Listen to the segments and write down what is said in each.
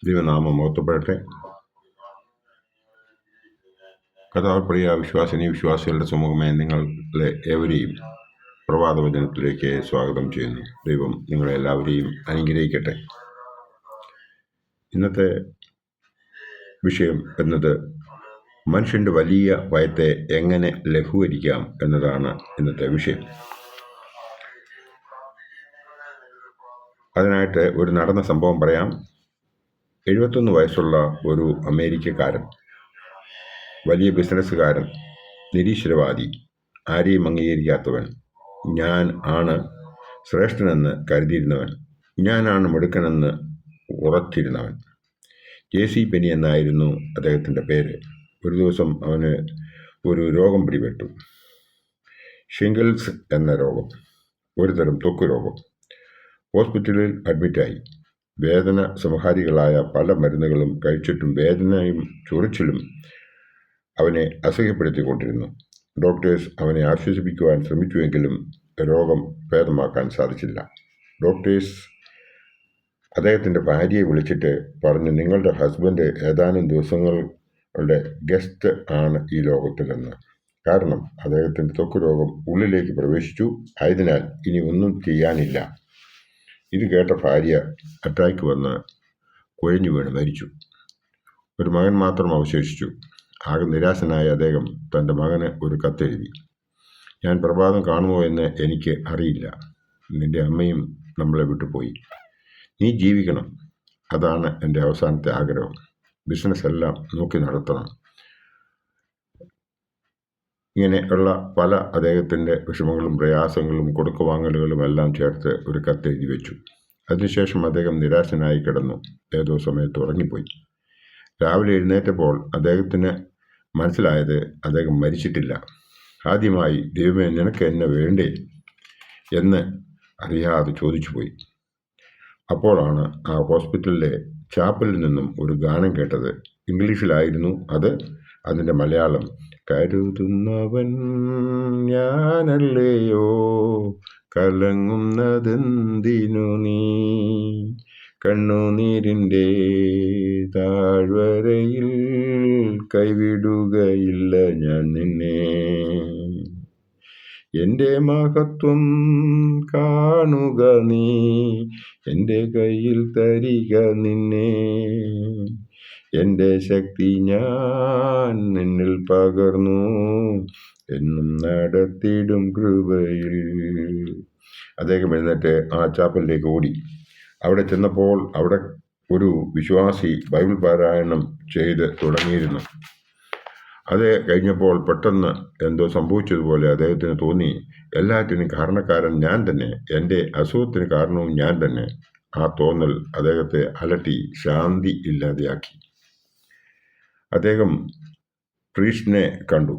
ദൈവനാമം മഹത്വപ്പെടട്ടെ. കർത്താവിൽ പ്രിയ വിശ്വാസിനി വിശ്വാസികളുടെ സമൂഹമേ, നിങ്ങളെ ഏവരെയും പ്രഭാതവചനത്തിലേക്ക് സ്വാഗതം ചെയ്യുന്നു. ദൈവം നിങ്ങളെ എല്ലാവരെയും അനുഗ്രഹിക്കട്ടെ. ഇന്നത്തെ വിഷയം എന്നത് മനുഷ്യൻ്റെ വലിയ ഭയത്തെ എങ്ങനെ ലഘൂകരിക്കാം എന്നതാണ് ഇന്നത്തെ വിഷയം. അതിനായിട്ട് ഒരു നടന്ന സംഭവം പറയാം. 71 വയസ്സുള്ള ഒരു അമേരിക്കക്കാരൻ, വലിയ ബിസിനസ്സുകാരൻ, നിരീശ്വരവാദി, ആരെയും അംഗീകരിക്കാത്തവൻ, ഞാൻ ആണ് ശ്രേഷ്ഠനെന്ന് കരുതിയിരുന്നവൻ, ഞാനാണ് മിടുക്കനെന്ന് ഉറച്ചിരുന്നവൻ. JC പെനി എന്നായിരുന്നു അദ്ദേഹത്തിൻ്റെ പേര്. ഒരു ദിവസം അവന് ഒരു രോഗം പിടിപെട്ടു. ഷിംഗിൾസ് എന്ന രോഗം, ഒരുതരം ത്വക്ക് രോഗം. ഹോസ്പിറ്റലിൽ അഡ്മിറ്റായി. വേദന സംഹാരികളായ പല മരുന്നുകളും കഴിച്ചിട്ടും വേദനയും ചൊറിച്ചിലും അവനെ അസഹ്യപ്പെടുത്തിക്കൊണ്ടിരുന്നു. ഡോക്ടേഴ്സ് അവനെ ആശ്വസിപ്പിക്കുവാൻ ശ്രമിച്ചുവെങ്കിലും രോഗം ഭേദമാക്കാൻ സാധിച്ചില്ല. ഡോക്ടേഴ്സ് അദ്ദേഹത്തിൻ്റെ ഭാര്യയെ വിളിച്ചിട്ട് പറഞ്ഞു, നിങ്ങളുടെ ഹസ്ബൻഡ് ഏതാനും ദിവസങ്ങളുടെ ഗസ്റ്റ് ആണ് ഈ ലോകത്തിലെന്ന്. കാരണം അദ്ദേഹത്തിൻ്റെ ത്വക്ക് രോഗം ഉള്ളിലേക്ക് പ്രവേശിച്ചു. ആയതിനാൽ ഇനി ഒന്നും ചെയ്യാനില്ല. ഇത് കേട്ട ഭാര്യ അറ്റാക്ക് വന്ന് കുഴഞ്ഞു വീണ് മരിച്ചു. ഒരു മകൻ മാത്രം അവശേഷിച്ചു. ആകെ നിരാശനായ അദ്ദേഹം തൻ്റെ മകന് ഒരു കത്തെഴുതി. ഞാൻ പ്രഭാതം കാണുമോ എന്ന് എനിക്ക് അറിയില്ല. നിൻ്റെ അമ്മയും നമ്മളെ വിട്ടുപോയി. നീ ജീവിക്കണം. അതാണ് എൻ്റെ അവസാനത്തെ ആഗ്രഹം. ബിസിനസ് എല്ലാം നോക്കി നടത്തണം. ഇങ്ങനെയുള്ള പല അദ്ദേഹത്തിൻ്റെ വിഷമങ്ങളും പ്രയാസങ്ങളും കൊടുക്കുവാങ്ങലുകളും എല്ലാം ചേർത്ത് ഒരു കത്തെഴുതി വെച്ചു. അതിനുശേഷം അദ്ദേഹം നിരാശനായി കിടന്നു. ഏതോ സമയത്ത് ഉറങ്ങിപ്പോയി. രാവിലെ എഴുന്നേറ്റപ്പോൾ അദ്ദേഹത്തിന് മനസ്സിലായത് അദ്ദേഹം മരിച്ചിട്ടില്ല. ആദ്യമായി, ദൈവമേ, നിനക്ക് എന്നെ വേണ്ടേ എന്ന് അറിയാതെ ചോദിച്ചു പോയി. അപ്പോഴാണ് ആ ഹോസ്പിറ്റലിലെ ചാപ്പലിൽ നിന്നും ഒരു ഗാനം കേട്ടത്. ഇംഗ്ലീഷിലായിരുന്നു അത്. അതിൻ്റെ മലയാളം, കരുതുന്നവൻ ഞാനല്ലയോ, കലങ്ങുന്നതെന്തിനു നീ, കണ്ണുനീരിൻ്റെ താഴ്വരയിൽ കൈവിടുകയില്ല ഞാൻ നിന്നെ, എൻ്റെ മഹത്വം കാണുക നീ, എൻ്റെ കയ്യിൽ തരിക നിന്നെ, എൻ്റെ ശക്തി ഞാൻ നിന്നിൽ പകർന്നു, എന്നും നടത്തിടും കൃപയിൽ. അദ്ദേഹം എഴുന്നേറ്റ് ആ ചാപ്പലിലേക്ക് ഓടി. അവിടെ ചെന്നപ്പോൾ അവിടെ ഒരു വിശ്വാസി ബൈബിൾ പാരായണം ചെയ്ത് തുടങ്ങിയിരുന്നു. അത് കഴിഞ്ഞപ്പോൾ പെട്ടെന്ന് എന്തോ സംഭവിച്ചതുപോലെ അദ്ദേഹത്തിന് തോന്നി, എല്ലാറ്റിനും കാരണക്കാരൻ ഞാൻ തന്നെ, എൻ്റെ അസുഖത്തിന് കാരണവും ഞാൻ തന്നെ. ആ തോന്നൽ അദ്ദേഹത്തെ അലട്ടി ശാന്തി ഇല്ലാതെയാക്കി. അദ്ദേഹം പ്രീസ്റ്റിനെ കണ്ടു,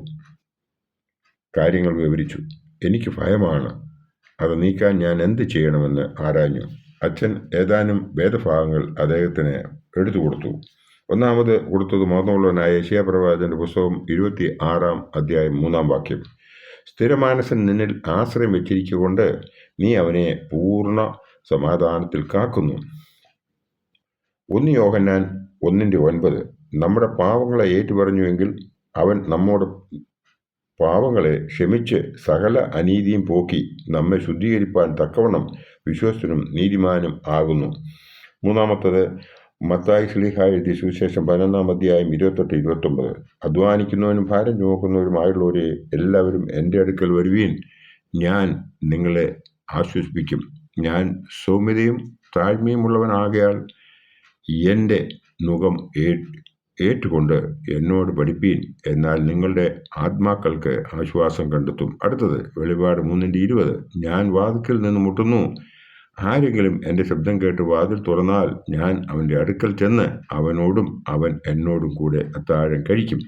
കാര്യങ്ങൾ വിവരിച്ചു. എനിക്ക് ഭയമാണ്, അത് നീക്കാൻ ഞാൻ എന്ത് ചെയ്യണമെന്ന് ആരാഞ്ഞു. അച്ഛൻ ഏതാനും വേദഭാഗങ്ങൾ അദ്ദേഹത്തിന് എടുത്തു കൊടുത്തു. ഒന്നാമത് കൊടുത്തത് മഹത്വമുള്ളവനായ യെശയ്യാ പ്രവാചകന്റെ പുസ്തകം 26-ാം അധ്യായം 3-ാം വാക്യം. സ്ഥിരമാനസൻ നിന്നിൽ ആശ്രയം വെച്ചിരിക്കൊണ്ട് നീ അവനെ പൂർണ്ണ സമാധാനത്തിൽ കാക്കുന്നു. 1 യോഹന്നാൻ 1:9. നമ്മുടെ പാവങ്ങളെ ഏറ്റുപറഞ്ഞുവെങ്കിൽ അവൻ നമ്മോട് പാവങ്ങളെ ക്ഷമിച്ച് സകല അനീതിയും പോക്കി നമ്മെ ശുദ്ധീകരിപ്പാൻ തക്കവണ്ണം വിശ്വസ്തനും നീതിമാനും ആകുന്നു. മൂന്നാമത്തത് മത്തായി ശ്ലീഹ എഴുതിയ സുവിശേഷം 11-ാം അധ്യായം 28-29. അധ്വാനിക്കുന്നവനും ഭാരം ചുമക്കുന്നവരുമായുള്ളവരെ എല്ലാവരും എൻ്റെ അടുക്കൽ വരുവീൻ, ഞാൻ നിങ്ങളെ ആശ്വസിപ്പിക്കും. ഞാൻ സൗമ്യതയും താഴ്മയുമുള്ളവനാകയാൽ എൻ്റെ നുകം ഏറ്റുകൊണ്ട് എന്നോട് പഠിപ്പീൻ, എന്നാൽ നിങ്ങളുടെ ആത്മാക്കൾക്ക് ആശ്വാസം കണ്ടെത്തും. അടുത്തത് വെളിപാട് 3:20. ഞാൻ വാതിൽക്കൽ നിന്ന് മുട്ടുന്നു. ആരെങ്കിലും എൻ്റെ ശബ്ദം കേട്ട് വാതിൽ തുറന്നാൽ ഞാൻ അവൻ്റെ അടുക്കൽ ചെന്ന് അവനോടും അവൻ എന്നോടും കൂടെ അത്താഴം കഴിക്കും.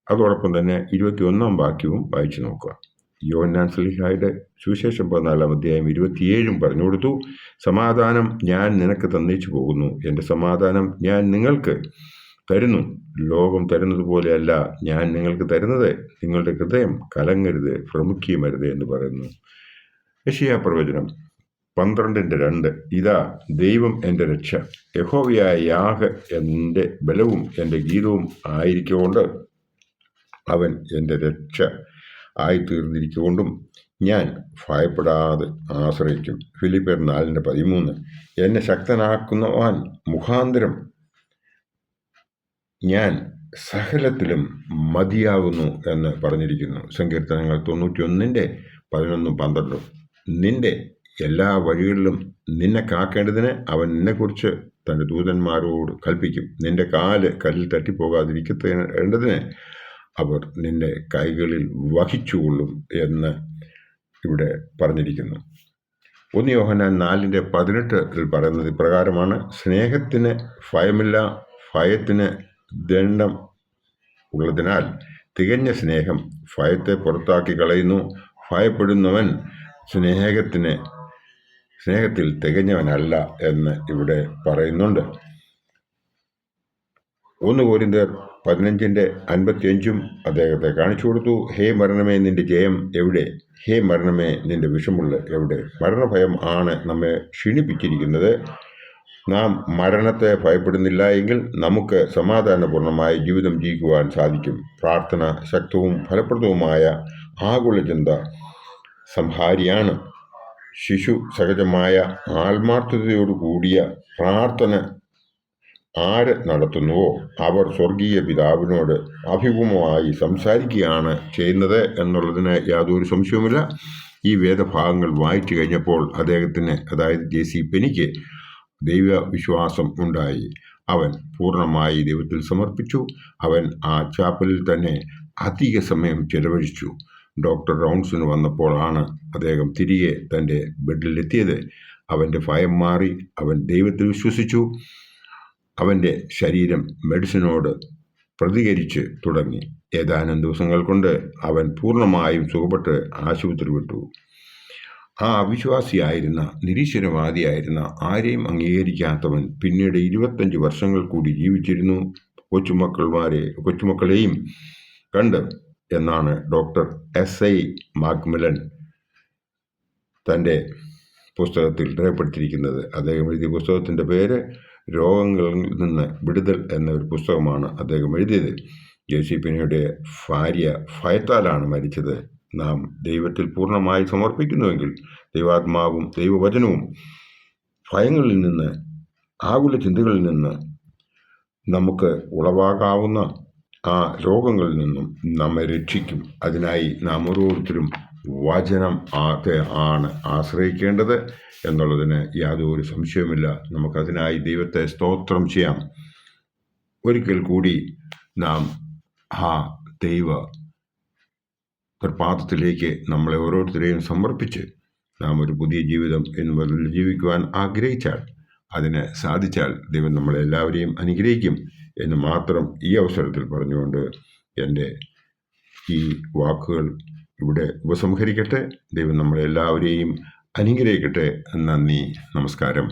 അതോടൊപ്പം തന്നെ 21-ാം വാക്യവും വായിച്ചു നോക്കുക. യോഹന്നാൻ ശ്ലീഹായുടെ സുവിശേഷം 14-ാം അധ്യായം 27 പറഞ്ഞു കൊടുത്തു. സമാധാനം ഞാൻ നിനക്ക് തന്നേച്ചു പോകുന്നു, എൻ്റെ സമാധാനം ഞാൻ നിങ്ങൾക്ക് തരുന്നു. ലോകം തരുന്നത് പോലെയല്ല ഞാൻ നിങ്ങൾക്ക് തരുന്നത്. നിങ്ങളുടെ ഹൃദയം കലങ്ങരുത്, ഭ്രമിക്കുകയുമരുത് എന്ന് പറയുന്നു. യെശയ്യാ പ്രവചനം 12:2 ഇതാ ദൈവം എൻ്റെ രക്ഷ, യഹോവയായ യാഹ് എൻ്റെ ബലവും എൻ്റെ ഗീതവും ആയിരിക്കൊണ്ട് അവൻ എൻ്റെ രക്ഷ ആയിത്തീർന്നിരിക്കൊണ്ടും ഞാൻ ഭയപ്പെടാതെ ആശ്രയിക്കും. ഫിലിപ്പിയർ 4:13 എന്നെ ശക്തനാക്കുന്നവൻ മുഖാന്തരം ഞാൻ സകലത്തിലും മതിയാകുന്നു എന്ന് പറഞ്ഞിരിക്കുന്നു. സങ്കീർത്തനങ്ങൾ 91:11-12 നിന്റെ എല്ലാ വഴികളിലും നിന്നെ കാക്കേണ്ടതിന് അവൻ നിന്നെക്കുറിച്ച് തൻ്റെ ദൂതന്മാരോട് കൽപ്പിക്കും. നിന്റെ കാല് കല്ലിൽ തട്ടിപ്പോകാതിരിക്കേണ്ടതിന് അവർ നിന്റെ കൈകളിൽ വഹിച്ചുകൊള്ളും എന്ന് ഇവിടെ പറഞ്ഞിരിക്കുന്നു. 1 യോഹന്നാൻ 4:18 പറയുന്നത് ഇപ്രകാരമാണ്: സ്നേഹത്തിന് ഭയമില്ല, ഭയത്തിന് ദണ്ഡം ഉള്ളതിനാൽ തികഞ്ഞ സ്നേഹം ഭയത്തെ പുറത്താക്കി കളയുന്നു. ഭയപ്പെടുന്നവൻ സ്നേഹത്തിൽ തികഞ്ഞവനല്ല എന്ന് ഇവിടെ പറയുന്നുണ്ട്. 1 കൊരിന്ത്യർ 15:55 അദ്ദേഹത്തെ കാണിച്ചു കൊടുത്തു. ഹേ മരണമേ, നിന്റെ ജയം എവിടെ? ഹേ മരണമേ, നിന്റെ വിഷമുള്ള എവിടെ? മരണഭയം ആണ് നമ്മെ ക്ഷീണിപ്പിച്ചിരിക്കുന്നത്. നാം മരണത്തെ ഭയപ്പെടുന്നില്ല എങ്കിൽ നമുക്ക് സമാധാനപൂർണമായ ജീവിതം ജീവിക്കുവാൻ സാധിക്കും. പ്രാർത്ഥന ശക്തവും ഫലപ്രദവുമായ ആകുല ചിന്ത സംഹാരിയാണ്. ശിശു സഹജമായ ആത്മാർത്ഥതയോടു കൂടിയ പ്രാർത്ഥന ആര് നടത്തുന്നുവോ അവർ സ്വർഗീയ പിതാവിനോട് അഭിമുഖമായി സംസാരിക്കുകയാണ് ചെയ്യുന്നത് എന്നുള്ളതിന് യാതൊരു സംശയവുമില്ല. ഈ വേദഭാഗങ്ങൾ വായിച്ചു കഴിഞ്ഞപ്പോൾ അദ്ദേഹത്തിന്, അതായത് JC പെനിക്ക് ദൈവവിശ്വാസം ഉണ്ടായി. അവൻ പൂർണ്ണമായി ദൈവത്തിൽ സമർപ്പിച്ചു. അവൻ ആ ചാപ്പലിൽ തന്നെ അധിക സമയം ചെലവഴിച്ചു. ഡോക്ടർ റൗൺസിന് വന്നപ്പോഴാണ് അദ്ദേഹം തിരികെ തൻ്റെ ബെഡിലെത്തിയത്. അവൻ്റെ ഭയം മാറി. അവൻ ദൈവത്തിൽ വിശ്വസിച്ചു. അവൻ്റെ ശരീരം മെഡിസിനോട് പ്രതികരിച്ച് തുടങ്ങി. ഏതാനും ദിവസങ്ങൾ കൊണ്ട് അവൻ പൂർണ്ണമായും സുഖപ്പെട്ട് ആശുപത്രി വിട്ടു. ആ അവിശ്വാസിയായിരുന്ന, നിരീശ്വരവാദിയായിരുന്ന, ആരെയും അംഗീകരിക്കാത്തവൻ പിന്നീട് 25 വർഷങ്ങൾ കൂടി ജീവിച്ചിരുന്നു. കൊച്ചുമക്കളെയും കണ്ട് എന്നാണ് ഡോക്ടർ SI മാക്മില്ലൻ തൻ്റെ പുസ്തകത്തിൽ രേഖപ്പെടുത്തിയിരിക്കുന്നത്. അദ്ദേഹം എഴുതിയ പുസ്തകത്തിൻ്റെ പേര് രോഗങ്ങളിൽ നിന്ന് വിടുതൽ എന്ന ഒരു പുസ്തകമാണ് അദ്ദേഹം എഴുതിയത്. JC പെനിയുടെ ഭാര്യ ഭയത്താലാണ് മരിച്ചത്. നാം ദൈവത്തിൽ പൂർണ്ണമായി സമർപ്പിക്കുന്നുവെങ്കിൽ ദൈവാത്മാവും ദൈവവചനവും ഭയങ്ങളിൽ നിന്ന്, ആകുല ചിന്തകളിൽ നിന്ന്, നമുക്ക് ഉളവാകാവുന്ന ആ രോഗങ്ങളിൽ നിന്നും നമ്മെ രക്ഷിക്കും. അതിനായി നാം ഓരോരുത്തരും വചനം ആണ് ആശ്രയിക്കേണ്ടത് എന്നുള്ളതിന് യാതൊരു സംശയവുമില്ല. നമുക്കതിനായി ദൈവത്തെ സ്തോത്രം ചെയ്യാം. ഒരിക്കൽ കൂടി നാം ആ ദൈവ പാദത്തിലേക്ക് നമ്മളെ ഓരോരുത്തരെയും സമർപ്പിച്ച് നാം ഒരു പുതിയ ജീവിതം എന്ന് ജീവിക്കുവാൻ ആഗ്രഹിച്ചാൽ, അതിന് സാധിച്ചാൽ ദൈവം നമ്മളെല്ലാവരെയും അനുഗ്രഹിക്കും എന്ന് മാത്രം ഈ അവസരത്തിൽ പറഞ്ഞുകൊണ്ട് എൻ്റെ ഈ വാക്കുകൾ ഇവിടെ ഉപസംഹരിക്കട്ടെ. ദൈവം നമ്മളെല്ലാവരെയും അനുഗ്രഹിക്കട്ടെ. നന്ദി, നമസ്കാരം.